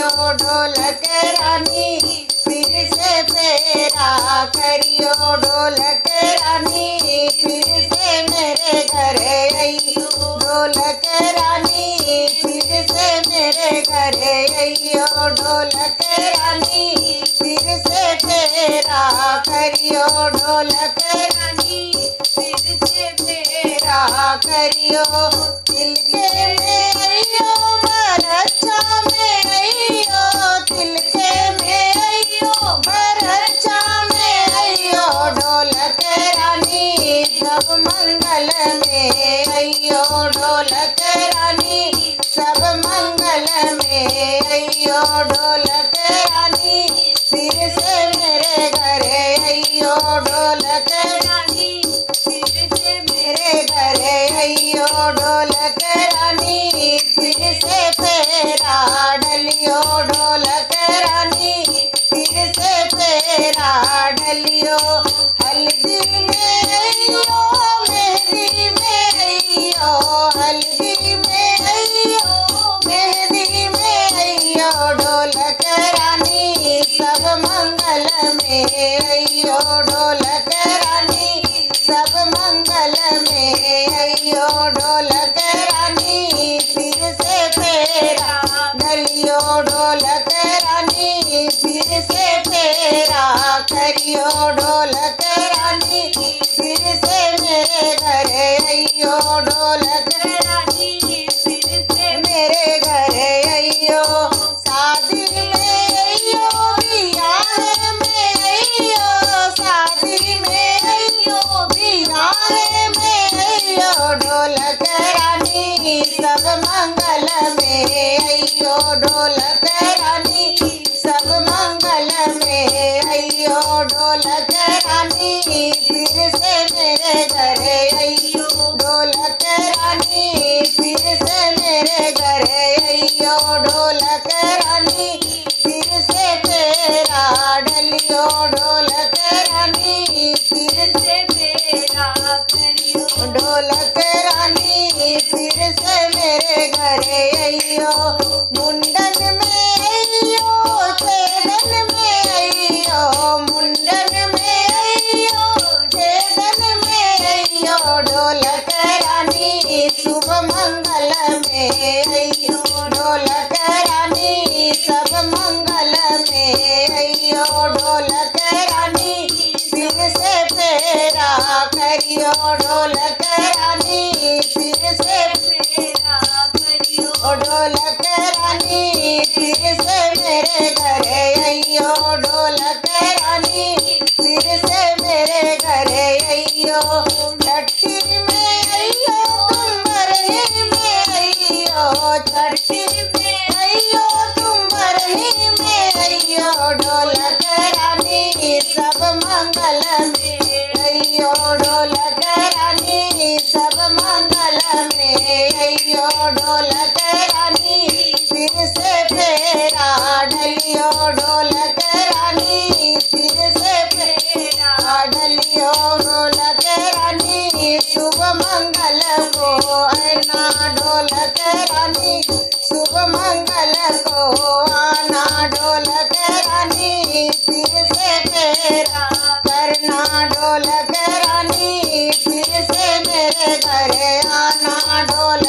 करियो ढोलक रानी फिर से फेरा करियो ढोलक रानी फिर से मेरे घरे आइयो ढोलक रानी फिर से मेरे घरे आइयो ढोलक रानी फिर से फेरा करियो ढोलक रानी फिर से फेरा करियो तिलके में आइयो बरच्छा में आइयो तिलके में आइयो बरच्छा में आइयो ढोलक रानी सब मंगल में आइयो ढोलक रानी सब मंगल में आइयो ढोलक रानी फिर से मेरे घरे आइयो ढोलक रानी फिर से मेरे घरे आइयो ढोलक रानी फिर से फेरा डलियो ढोलक रानी फिर से फेरा डलियो हल्दी में आइयो मेहंदी में आइयो हल्दी में आइयो मेहंदी में आइयो ढोलक रानी सब मंगल में आइयो ढोलक रानी सब मंगल में आइयो ढोलक रानी फिर से फेरा डलियो ढोलक रानी फिर से फेरा करियो ढोलक रानी फिर से मेरे घरे आइयो ढोलक रानी फिर से मेरे घरे आइयो शादी में आइयो बियाह में आइयो शादी में आइयो बियाह में आइयो ढोलक रानी सब मंगल में आइयो ढोलक रानी सब मंगल में आइयो ढोलक रानी फिर से मेरे घरे आइयो ढोलक रानी फिर से मेरे घरे आइयो ढोलक रानी फिर से फेरा डलियो ढोलक रानी फिर से फेरा करियो ढोलक रानी फिर से मेरे घरे आइयो मुंडन में आइयो छेदन में आइयो मुंडन में आइयो छेदन में आइयो ढोलक रानी शुभ मंगल में आइयो ढोलक रानी सब मंगल में आइयो ढोलक रानी फिर से फेरा करियो ढोलक रानी फिर से फेरा करियो ढोलक रानी फिर से मेरे घरे आइयो ढोलक रानी फिर से मेरे घरे आइयो छठी में आइयो तुम बरही में आइयो छठी में आइयो तुम बरही में आइयो ढोलक रानी सब मंगल में आइयो ढोलक रानी सब मंगल में आइयो ढोलक रानी फिर से फेरा डलियो ढोलक रानी फिर से फेरा डलियो ढोलक रानी शुभ मंगल को आना ढोलक रानी शुभ मंगल को आना ढोलक रानी फिर से फेरा करना ढोलक रानी फिर से मेरे घरे आना ढोलक